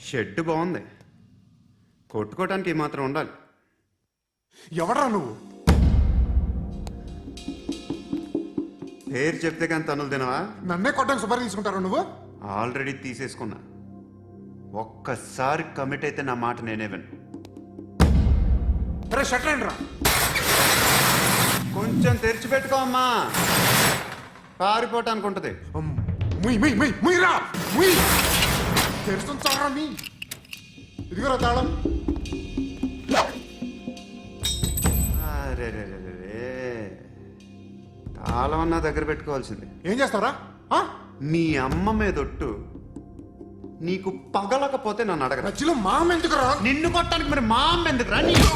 Shed బాగుంది, కొట్టుకోవటానికి మాత్రం ఉండాలి. ఎవడ్రా నువ్వు? పేరు చెప్తే కానీ తనులు తినవా? నన్నే కొట్టడానికి సుపారీ తీసుకుంటారా నువ్వు? ఆల్రెడీ తీసేసుకున్నా. ఒక్కసారి కమిట్ అయితే నా మాట నేనే విను. అరే షట్ రా. కొంచెం తెరిచిపెట్టుకో అమ్మా, పారిపోవటానికి ఉంటుంది. ముయ్యరా తెరుస్తుంచారా మీ? ఇదిగోరా తాళం. అరే తాళం అన్నా దగ్గర పెట్టుకోవాల్సింది. ఏం చేస్తావరా? మీ అమ్మ మీదొట్టు, నీకు పగలకపోతే నన్ను అడగరా. మధ్యలో మామ ఎందుకు రా? నిన్ను కొట్టడానికి మరి మా అమ్మ ఎందుకు రా? నీకు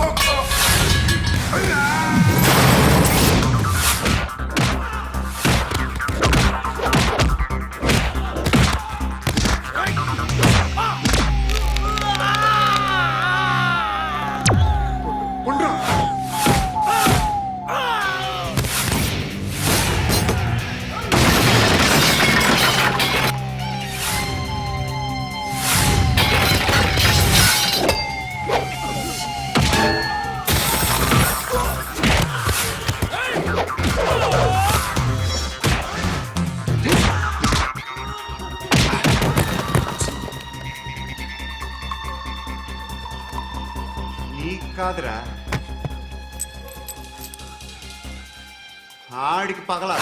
కాదురా, ఆడికి పగల.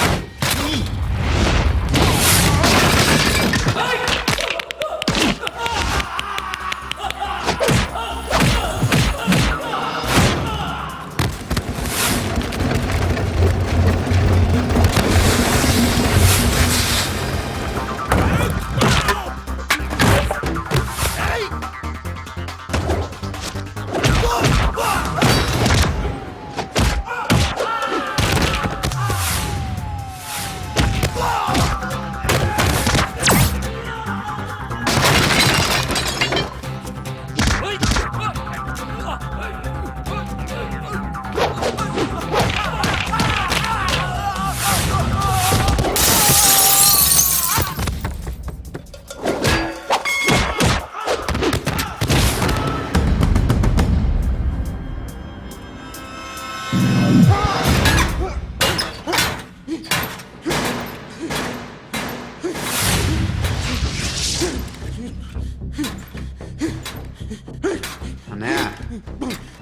అన్నయ్య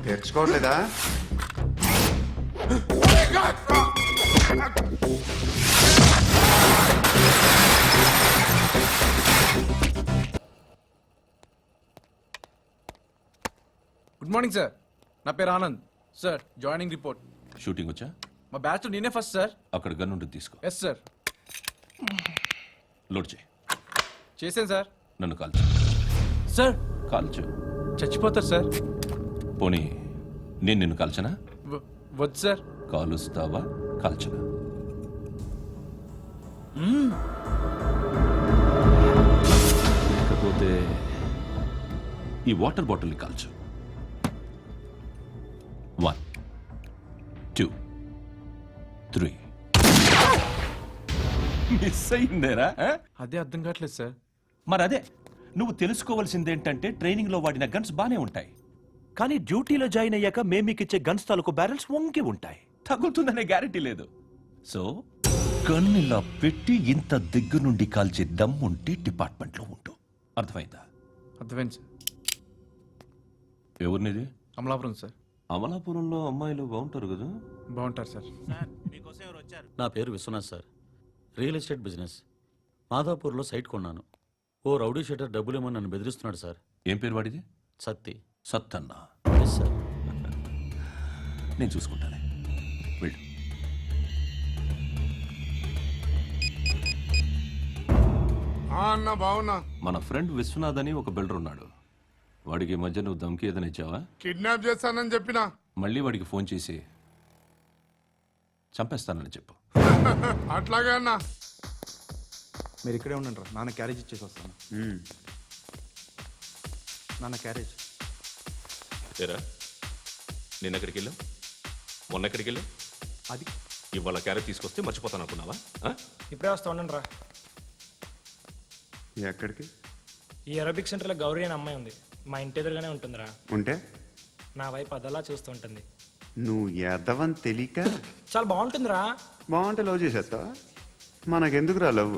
తెచ్చుకోవట్లేదా? గుడ్ మార్నింగ్ సార్, నా పేరు Anand sir. Joining report. Shooting వచ్చా? మా బ్యాచ్ నేనే ఫస్ట్ సార్. అక్కడ గన్ ఉంటుంది, తీసుకో. Yes sir. లోడ్ చేయి. చేశాను సార్. నన్ను కాల్చు. సార్ కాల్చు. చచ్చిపోతారు సార్. పోనీ నేను నిన్ను కాల్చనా? వద్దు సార్. కాలుస్తావా కాల్చనా? లేకపోతే ఈ వాటర్ బాటిల్ని కాల్చు. 1 2 3. మిస్ అయిందేరా? అదే అర్థం కావట్లేదు సార్. మరి అదే నువ్వు తెలుసుకోవాల్సిందేంటంటే ట్రైనింగ్లో వాడిన గన్స్ బానే ఉంటాయి, కానీ డ్యూటీలో జాయిన్ అయ్యాక మేమీకిచ్చే గన్స్ తాలూకు బ్యారెల్స్ వంగి ఉంటాయి. తగులుతుందనే గ్యారెంటీ లేదు. సో గన్ ఇలా పెట్టి ఇంత దగ్గర నుండి కాల్చే దమ్ముంటే డిపార్ట్మెంట్లో ఉంటూ. అర్థమైందా? అర్థమైంది సార్. ఎవరినిది? అమలాపురం సార్. అమలాపురంలో అమ్మాయిలు బాగుంటారు కదా? బాగుంటారు సార్. నా పేరు Vishwanath sir. Real estate business. మాధాపూర్లో సైట్ కొన్నాను. ఓ రౌడీ షీటర్ డబ్బులు ఏమో నన్ను బెదిరిస్తున్నాడు సార్. ఏం పేరు వాడిది? సత్తి. సత్తన్న. Yes sir. నేను చూసుకుంటానే, వెళ్ళు. అన్న బావున్నా. మన ఫ్రెండ్ విశ్వనాథ్ అని ఒక బిల్డర్ ఉన్నాడు. వాడికి ఈ మధ్య నువ్వు ధమ్కి ఏదైనా ఇచ్చావా? కిడ్నాప్ చేస్తానని చెప్పినా. మళ్ళీ వాడికి ఫోన్ చేసి చంపేస్తానని చెప్పు. అట్లాగే అన్న. మీరు ఇక్కడే ఉండండి రా, నాన్న క్యారేజ్ ఇచ్చేసి వస్తాను. నాన్న క్యారేజ్. ఏరా, నిన్న ఎక్కడికి వెళ్ళావు? మొన్న ఎక్కడికి వెళ్ళావు? అది ఇవాళ క్యారెట్ తీసుకొస్తే మర్చిపోతాను అనుకున్నావా? ఇప్పుడే వస్తా ఉండండి రా. ఎక్కడికి? ఈ అరబిక్ సెంటర్లో గౌరీ అనే అమ్మాయి ఉంది. మా ఇంటి ఎదురుగానే ఉంటుందిరా. ఉంటే నా వైపు అదలా చూస్తూ ఉంటుంది. నువ్వు ఎదవని తెలియక చాలా బాగుంటుందిరా. బాగుంటే లవ్ చేసేస్తావా? మనకెందుకురా లవ్?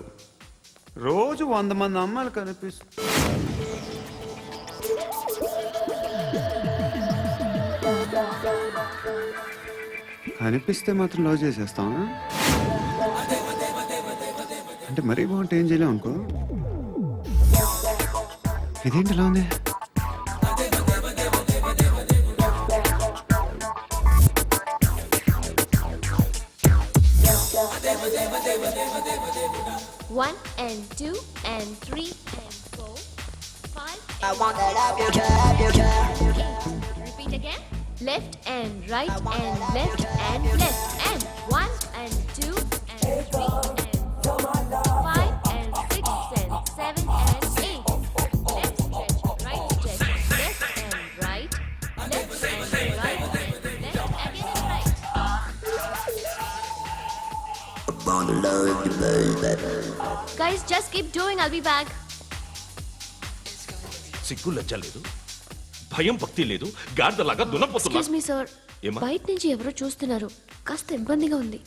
రోజు 100 మంది అమ్మాయిలు కనిపిస్తే మాత్రం లవ్ చేసేస్తాం. అంటే మరీ బాగుంటే ఏం చేయలేం అనుకో. ఇదేంటి ఇలా ఉంది? One and two and three and four, five. I want that up your cap. Eight. Repeat again. Left and right and left and left and one and two and three and four, five and six and seven and eight. Left stretch, right stretch, left and right, left and right and left again and right. Guys, just keep doing. I'll be back. సిగ్గు లజ్జ లేదు, భయం భక్తి లేదు, గాడిదలాగా దున్నపోతున్నా. Excuse me, sir. ఏమ్మా? బయట నుంచి ఎవరో చూస్తున్నారు. కాస్త ఇబ్బందిగా ఉంది.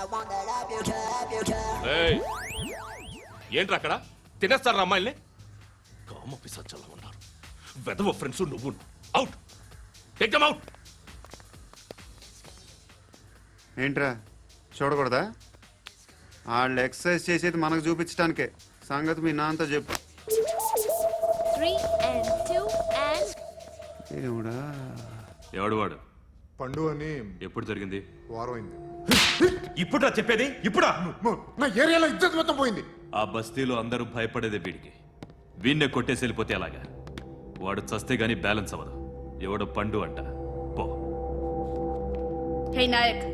I want that up your cap. ఏయ్, ఏంట్రా అక్కడ తినేస్తారా అమ్మాయిల్ని? కామ పిశాచాలా ఉన్నారు. వెదవ ఫ్రెండ్స్ నువ్వు. Out, take them out. ఏంట్రా చూడకూడదా? వాళ్ళు ఎక్సర్సైజ్ చేసేది మనకు చూపించడానికే. సంగతి మీ నాన్నతో చెప్పు. 3 and 2 and ఏమిడా? ఎవడు వాడు? పండు అని ఎప్పుడు జరిగింది? వారం అయింది. ఇప్పుడా చెప్పేది? ఇప్పుడా? నా ఏరియాలో ఇజ్జత్ మొత్తం పోయింది. ఆ బస్తీలో అందరూ భయపడేదే వీడికి. వీణ్ణే కొట్టేసి వెళ్ళిపోతే అలాగా. వాడు చస్తే గానీ బ్యాలెన్స్ అవ్వదు. ఎవడో పండు అంట. పో. హే నాయక్,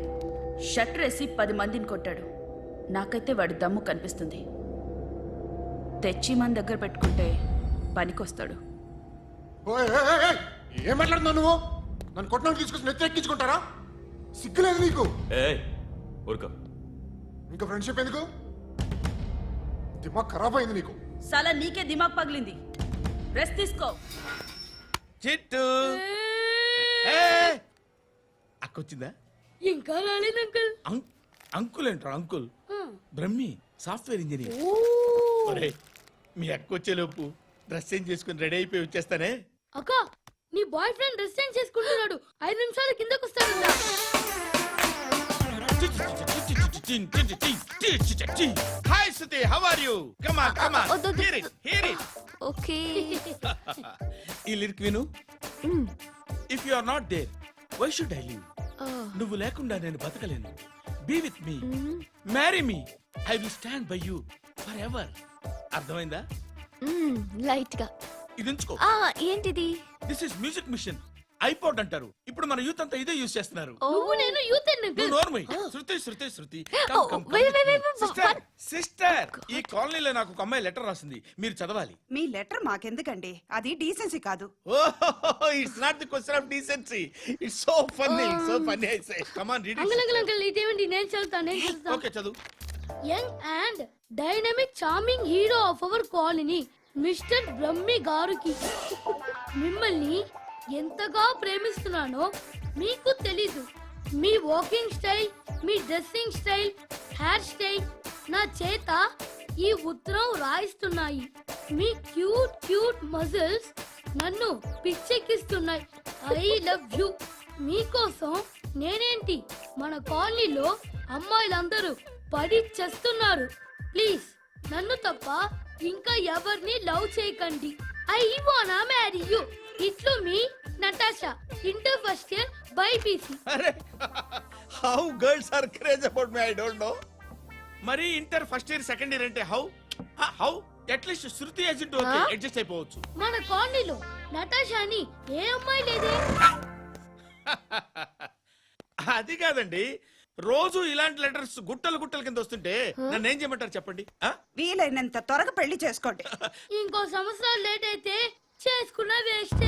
షట్టర్ వేసి 10 మందిని కొట్టాడు. నాకైతే వాడి దమ్ము కనిపిస్తుంది. తెచ్చి మన దగ్గర పెట్టుకుంటే పనికొస్తాడు. ఓయ్, ఏయ్, ఏయ్, ఏయ్, ఏం మాట్లాడుతున్నావు నువ్వు? నన్ను కొట్టడానికి తీసుకొచ్చి నెత్తి ఎక్కించుకుంటారా? సిగ్గులేదు నీకు? ఏయ్, ఊరుకో. ఇంకా ఫ్రెండ్షిప్ ఎందుకు? దిమాగ్ ఖరాబ్ అయింది నీకు. సలా నీకే దిమాగ్ పగిలింది. రెస్ట్ తీసుకో. చిట్టు అక్కొచ్చిందా? ఇంకా రాలేదు అంకుల్. అంకుల్ ఏంట్రా అంకుల్? Brahmi software engineer. ఒరేయ్, మీ అక్కొచ్చేలోపు డ్రెస్ చేంజ్ చేసుకుని రెడీ అయిపోయి వచ్చేస్తానే. అక్క, నీ బాయ్ ఫ్రెండ్ డ్రెస్ చేంజ్ చేసుకుంటున్నాడు. 5 నిమిషాలు కిందకు వస్తాడు. Hi Suti, how are you? Come on come on, hear it. Okay. ఈ లిరిక్ విను. If you are not there, why should I live? నువ్వు లేకుండా నేను బతకలేను. Be with me, marry me, I will stand by you forever. అర్థమైందా? Light గా. ఇది ఉంచుకో. ఏంటిది? This is music machine. IPod అంటారు. ఇప్పుడు మన యూత్ అంతా ఇదే యూజ్ చేస్తున్నారు. నువ్వు నేను యూత్ నువ్వు నోర్మై. శృతి శృతి శృతి. సిస్టర్, ఈ కాలనీలో నాకు ఒక అమ్మాయి లెటర్ రాసింది, మీరు చదవాలి. మీ లెటర్ మాకెందుకండి? అది డీసెన్సీ కాదు. Oh, it's not the question of decency. It's so funny, so funny. I say come on read it. ఇదేంటి? నేను చదువుతాను. ఓకే, చదువు. Young and dynamic charming hero of our colony mister Brahmi గారికి మిమ్మల్ని ఎంతగా ప్రేమిస్తున్నానో మీకు తెలీదు. మీ వాకింగ్ స్టైల్, మీ డ్రెస్సింగ్ స్టైల్, హెయిర్ స్టైల్ నా చేత ఈ ఉత్తరం రాయిస్తున్నాయి. మీ క్యూట్ క్యూట్ మజిల్స్ నన్ను పిచ్చెక్కిస్తున్నాయి. I love you. మీకోసం నేనేంటి, మన కాలనీలో అమ్మాయిలందరూ పడి చేస్తున్నారు. ప్లీజ్ నన్ను తప్ప ఇంకా ఎవరిని లవ్ చేయకండి. ఐ వానా మ్యారీ యు. ఇట్లు మీ Natasha, inter first year BiPC. అరే, how girls are craze about me, I don't know. మరి inter first year second year అంటే how how at least Shruti agent okay, adjust అయిపోవచ్చు. మన కాలనీలో నటాషా అని ఏ అమ్మాయి లేదే. అది కాదండి, రోజు ఇలాంటి లెటర్స్ గుట్టలు గుట్టల కింద వస్తుంటే నన్ను ఏం చేయమంటారు చెప్పండి? వీలైనంత త్వరగా పెళ్లి చేసుకోండి. ఇంకో సంవత్సరాలు లేట్ అయితే చేసుకున్నా వేస్ట్.